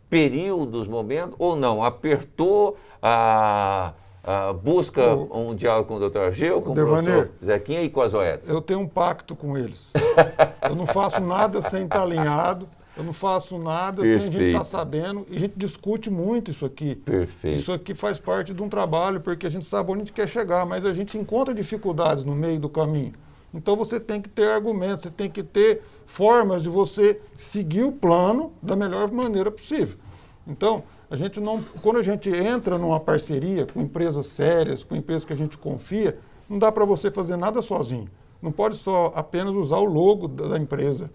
períodos, momentos, ou não? Apertou, busca um diálogo com o Dr. Argeu, com o professor Zequinha e com as OETs. Eu
tenho um pacto com eles. Eu não faço nada sem estar alinhado, eu não faço nada sem a gente estar sabendo, e a gente discute muito isso aqui.
Perfeito.
Isso aqui faz parte de um trabalho, porque a gente sabe onde a gente quer chegar, mas a gente encontra dificuldades no meio do caminho. Então você tem que ter argumentos, você tem que ter formas de você seguir o plano da melhor maneira possível. Então, quando a gente entra numa parceria com empresas sérias, com empresas que a gente confia, não dá para você fazer nada sozinho. não pode só apenas usar o logo da empresa.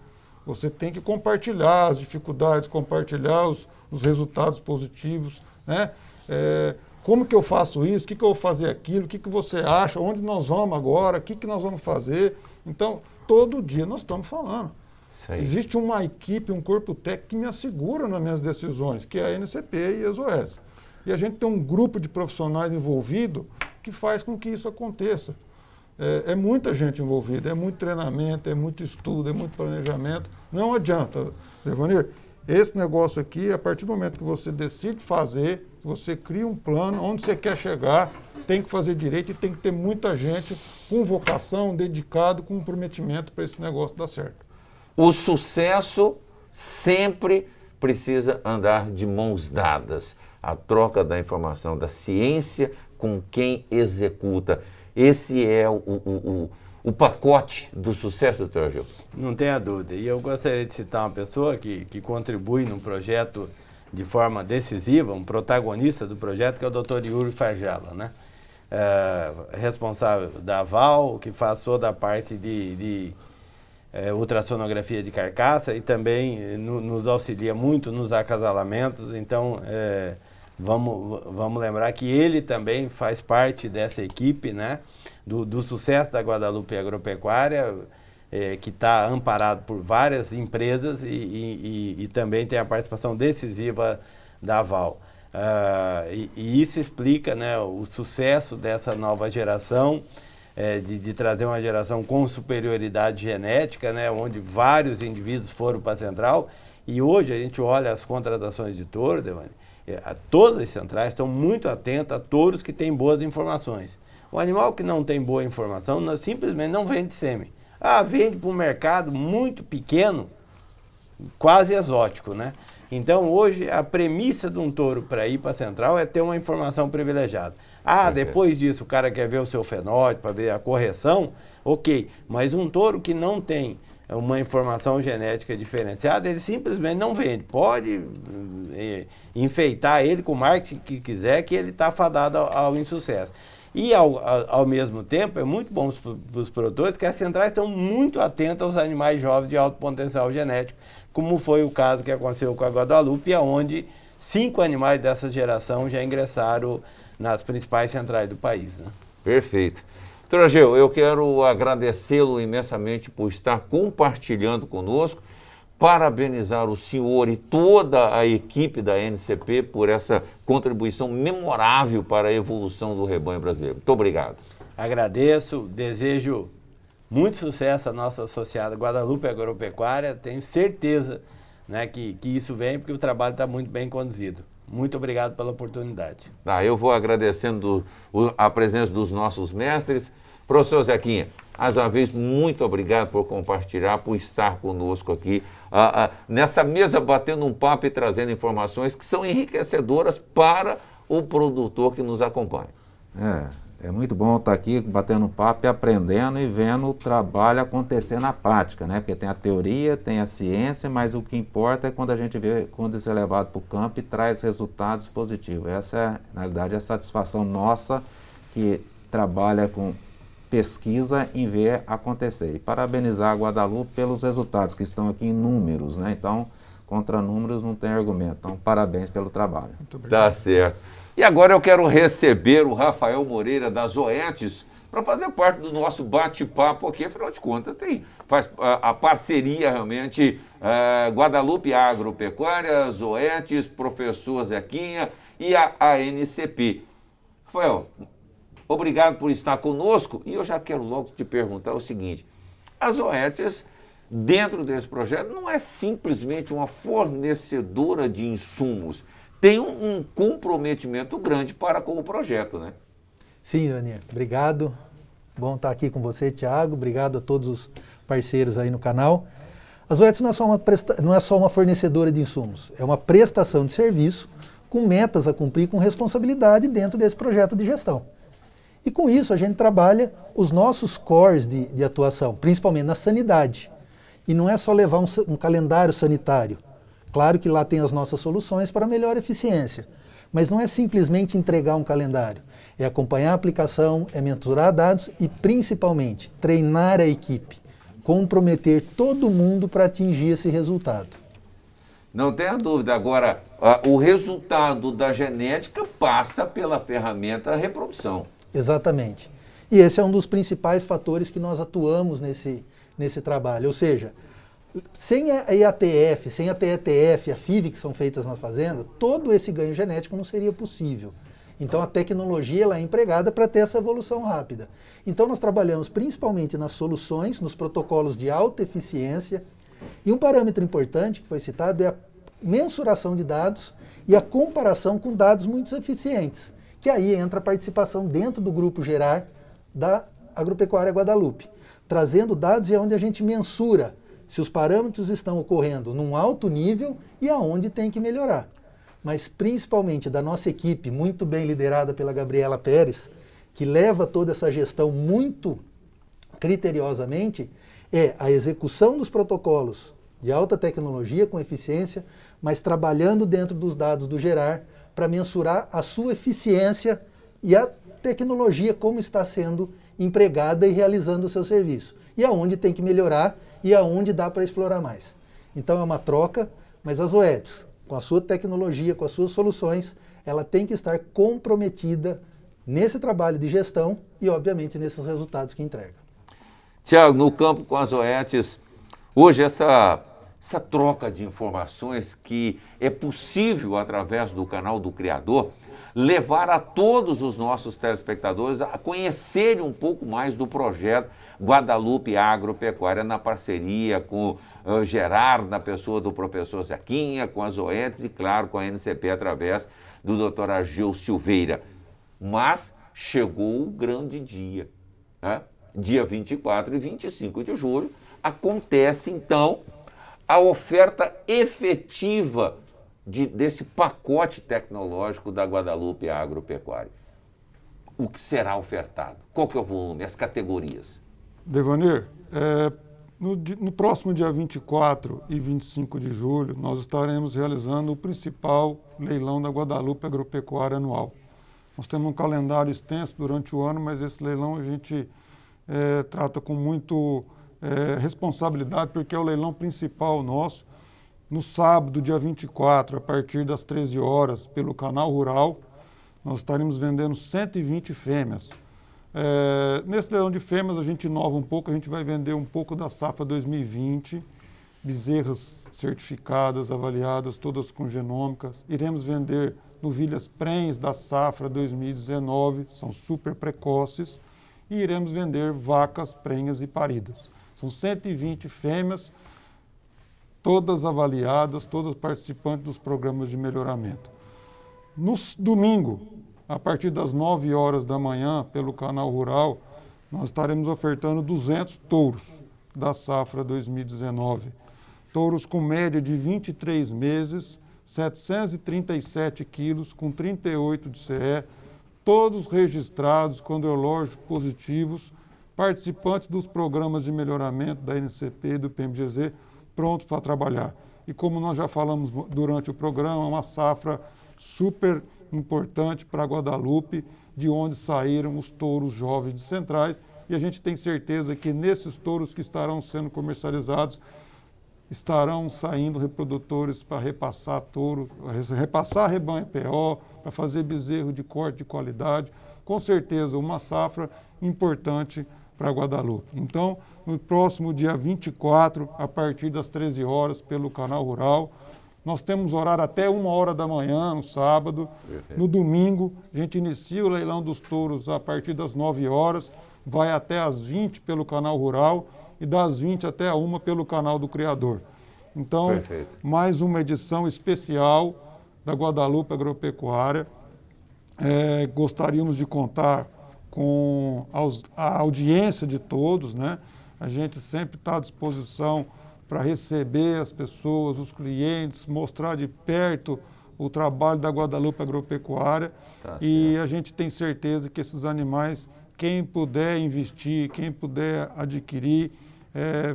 Você tem que compartilhar as dificuldades, compartilhar os resultados positivos, né? Como que eu faço isso? O que eu vou fazer aquilo? O que você acha? Onde nós vamos agora? O que nós vamos fazer? Então, todo dia nós estamos falando. Existe uma equipe, um corpo técnico que me assegura nas minhas decisões, que é a NCP e as OS. E a gente tem um grupo de profissionais envolvido que faz com que isso aconteça. É muita gente envolvida, é muito treinamento, é muito estudo, é muito planejamento. Não adianta, Devanir. Esse negócio aqui, a partir do momento que você decide fazer, você cria um plano, onde você quer chegar, tem que fazer direito e tem que ter muita gente com vocação, dedicado, com comprometimento para esse negócio dar certo.
O sucesso sempre precisa andar de mãos dadas. A troca da informação da ciência com quem executa. Esse é o pacote do sucesso, doutor Gil.
Não tenha dúvida. E eu gostaria de citar uma pessoa que contribui no projeto de forma decisiva, um protagonista do projeto, que é o Dr. Yuri Farjala, né? Responsável da Aval, que faz toda a parte de ultrassonografia de carcaça e também nos auxilia muito nos acasalamentos. Então, vamos lembrar que ele também faz parte dessa equipe, né, do sucesso da Guadalupe Agropecuária, que está amparado por várias empresas e também tem a participação decisiva da Aval. E isso explica, né, o sucesso dessa nova geração, de trazer uma geração com superioridade genética, né, onde vários indivíduos foram para a central. E hoje a gente olha as contratações de touro, Devani, todas as centrais estão muito atentas a touros que têm boas informações. O animal que não tem boa informação simplesmente não vende sêmen. Vende para um mercado muito pequeno, quase exótico, né? Então, hoje, a premissa de um touro para ir para a central é ter uma informação privilegiada. Depois disso, o cara quer ver o seu fenótipo, para ver a correção, ok. Mas um touro que não tem uma informação genética diferenciada, ele simplesmente não vende. Pode enfeitar ele com o marketing que quiser, que ele está fadado ao insucesso. E, ao mesmo tempo, é muito bom para os produtores que as centrais estão muito atentas aos animais jovens de alto potencial genético, como foi o caso que aconteceu com a Guadalupe, onde 5 animais dessa geração já ingressaram nas principais centrais do país, né?
Perfeito. Doutor Ageu, eu quero agradecê-lo imensamente por estar compartilhando conosco, parabenizar o senhor e toda a equipe da NCP por essa contribuição memorável para a evolução do rebanho brasileiro. Muito obrigado.
Agradeço, desejo muito sucesso à nossa associada Guadalupe Agropecuária. Tenho certeza, né, que isso vem porque o trabalho está muito bem conduzido. Muito obrigado pela oportunidade.
Eu vou agradecendo a presença dos nossos mestres. Professor Zequinha, mais uma vez, muito obrigado por compartilhar, por estar conosco aqui, nessa mesa, batendo um papo e trazendo informações que são enriquecedoras para o produtor que nos acompanha.
É muito bom estar aqui batendo papo e aprendendo e vendo o trabalho acontecer na prática, né? Porque tem a teoria, tem a ciência, mas o que importa é quando a gente vê, quando isso é levado para o campo e traz resultados positivos. Essa é, na realidade, a satisfação nossa que trabalha com pesquisa em ver acontecer. E parabenizar a Guadalupe pelos resultados, que estão aqui em números, né? Então, contra números não tem argumento. Então, parabéns pelo trabalho.
Muito obrigado.
Tá certo. E agora eu quero receber o Rafael Moreira da Zoetis para fazer parte do nosso bate-papo aqui. Afinal de contas, faz a parceria realmente Guadalupe Agropecuária, Zoetis, Professor Zequinha e a ANCP. Rafael, obrigado por estar conosco e eu já quero logo te perguntar o seguinte. A Zoetis, dentro desse projeto, não é simplesmente uma fornecedora de insumos, tem um comprometimento grande para com o projeto, né?
Sim, Daniel. Obrigado. Bom estar aqui com você, Thiago. Obrigado a todos os parceiros aí no canal. A Zoetis não é só uma fornecedora de insumos, é uma prestação de serviço com metas a cumprir com responsabilidade dentro desse projeto de gestão. E com isso a gente trabalha os nossos cores de atuação, principalmente na sanidade. E não é só levar um calendário sanitário. Claro que lá tem as nossas soluções para melhor eficiência, Mas não é simplesmente entregar um calendário, é acompanhar a aplicação, é mensurar dados e, principalmente, treinar a equipe, comprometer todo mundo para atingir esse resultado.
Não tenha dúvida. Agora, o resultado da genética passa pela ferramenta reprodução.
Exatamente. E esse é um dos principais fatores que nós atuamos nesse trabalho. Ou seja, sem a IATF, sem a TETF, a FIV que são feitas na fazenda, todo esse ganho genético não seria possível. Então a tecnologia ela é empregada para ter essa evolução rápida. Então nós trabalhamos principalmente nas soluções, nos protocolos de alta eficiência. E um parâmetro importante que foi citado é a mensuração de dados e a comparação com dados muito eficientes, que aí entra a participação dentro do grupo Gerar da Agropecuária Guadalupe, trazendo dados e onde a gente mensura se os parâmetros estão ocorrendo num alto nível e aonde tem que melhorar. Mas principalmente da nossa equipe, muito bem liderada pela Gabriela Pérez, que leva toda essa gestão muito criteriosamente, é a execução dos protocolos de alta tecnologia com eficiência, mas trabalhando dentro dos dados do Gerar para mensurar a sua eficiência e a tecnologia como está sendo empregada e realizando o seu serviço. E aonde tem que melhorar e aonde dá para explorar mais. Então é uma troca, mas a Zoetis, com a sua tecnologia, com as suas soluções, ela tem que estar comprometida nesse trabalho de gestão e, obviamente, nesses resultados que entrega.
Tiago, no campo com as Zoetis, hoje essa troca de informações que é possível através do canal do Criador, levar a todos os nossos telespectadores a conhecerem um pouco mais do projeto Guadalupe Agropecuária na parceria com Gerard, na pessoa do professor Zequinha, com as Zoetis e, claro, com a NCP através do Dr. Ageu Silveira. Mas chegou o grande dia, né? Dia 24 e 25 de julho, acontece então a oferta efetiva desse pacote tecnológico da Guadalupe Agropecuária. O que será ofertado? Qual que é o volume, as categorias?
Devanir, no próximo dia 24 e 25 de julho, nós estaremos realizando o principal leilão da Guadalupe Agropecuária anual. Nós temos um calendário extenso durante o ano, mas esse leilão a gente trata com muito responsabilidade, porque é o leilão principal nosso. No sábado, dia 24, a partir das 13 horas, pelo Canal Rural, nós estaremos vendendo 120 fêmeas. Nesse leilão de fêmeas a gente inova um pouco, a gente vai vender um pouco da safra 2020, bezerras certificadas, avaliadas, todas com genômicas. Iremos vender novilhas prenhes da safra 2019, são super precoces, e iremos vender vacas prenhas e paridas. São 120 fêmeas, todas avaliadas, todas participantes dos programas de melhoramento. No domingo, a partir das 9 horas da manhã, pelo Canal Rural, nós estaremos ofertando 200 touros da safra 2019. Touros com média de 23 meses, 737 quilos, com 38 de CE, todos registrados com andrológicos positivos, participantes dos programas de melhoramento da NCP e do PMGZ, prontos para trabalhar. E como nós já falamos durante o programa, é uma safra super importante para a Guadalupe, de onde saíram os touros jovens de centrais, e a gente tem certeza que nesses touros que estarão sendo comercializados, estarão saindo reprodutores para repassar touro, repassar rebanho PO, para fazer bezerro de corte de qualidade. Com certeza, uma safra importante para Guadalupe. Então, no próximo dia 24, a partir das 13 horas, pelo Canal Rural, nós temos horário até 1 hora da manhã, no sábado. Perfeito. No domingo, a gente inicia o leilão dos touros a partir das 9 horas, vai até às 20 pelo Canal Rural e das 20 até a 1 pelo Canal do Criador. Então, perfeito, mais uma edição especial da Guadalupe Agropecuária. Gostaríamos de contar com a audiência de todos, né? A gente sempre está à disposição para receber as pessoas, os clientes, mostrar de perto o trabalho da Guadalupe Agropecuária. E a gente tem certeza que esses animais, quem puder investir, quem puder adquirir,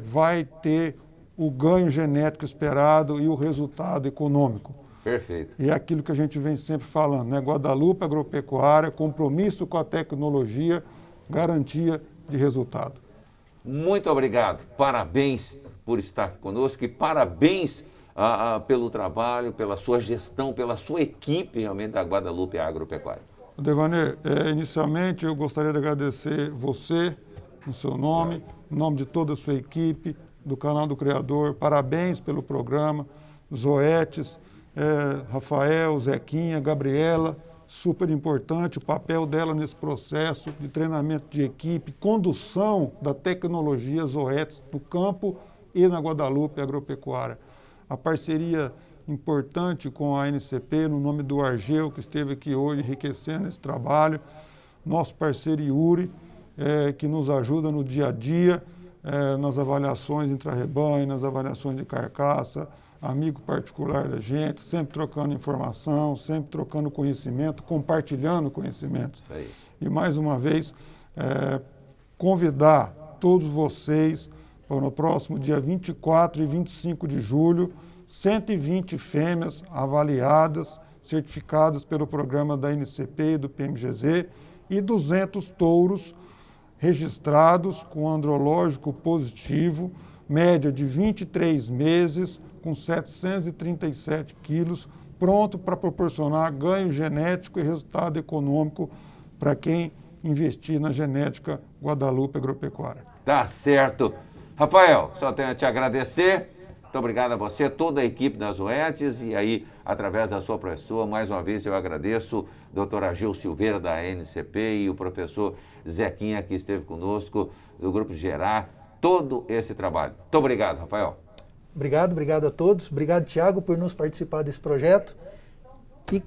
vai ter o ganho genético esperado e o resultado econômico.
Perfeito.
E é aquilo que a gente vem sempre falando, né? Guadalupe Agropecuária, compromisso com a tecnologia, garantia de resultado.
Muito obrigado. Parabéns por estar conosco e parabéns pelo trabalho, pela sua gestão, pela sua equipe realmente da Guadalupe Agropecuária.
Devanir, inicialmente eu gostaria de agradecer você, no seu nome, em nome de toda a sua equipe, do canal do Criador. Parabéns pelo programa, Zoetis, Rafael, Zequinha, Gabriela, super importante o papel dela nesse processo de treinamento de equipe, condução da tecnologia Zoetis no campo e na Guadalupe Agropecuária. A parceria importante com a NCP, no nome do Argeu, que esteve aqui hoje enriquecendo esse trabalho, nosso parceiro Yuri, que nos ajuda no dia a dia, nas avaliações intra-rebanho, nas avaliações de carcaça, amigo particular da gente, sempre trocando informação, sempre trocando conhecimento, compartilhando conhecimentos.
Isso aí.
E mais uma vez, convidar todos vocês para o próximo dia 24 e 25 de julho, 120 fêmeas avaliadas, certificadas pelo programa da NCP e do PMGZ e 200 touros registrados com andrológico positivo, média de 23 meses, com 737 quilos, pronto para proporcionar ganho genético e resultado econômico para quem investir na genética Guadalupe Agropecuária.
Tá certo. Rafael, só tenho a te agradecer. Muito obrigado a você, toda a equipe da Zoetis, e aí, através da sua pessoa, mais uma vez eu agradeço o Dr. Agil Silveira, da NCP, e o professor Zequinha, que esteve conosco, do Grupo Gerar, todo esse trabalho. Muito obrigado, Rafael.
Obrigado a todos. Obrigado, Tiago, por nos participar desse projeto. E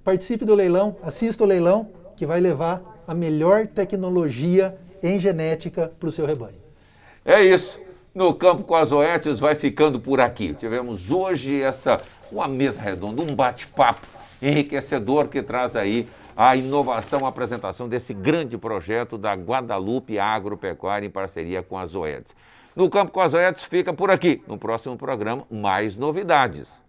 participe do leilão, assista o leilão, que vai levar a melhor tecnologia em genética para o seu rebanho.
É isso. No Campo com as Zoetis vai ficando por aqui. Tivemos hoje uma mesa redonda, um bate-papo enriquecedor que traz aí a inovação, a apresentação desse grande projeto da Guadalupe Agropecuária em parceria com as Zoetis. No Campo com as Zoetis fica por aqui. No próximo programa, mais novidades.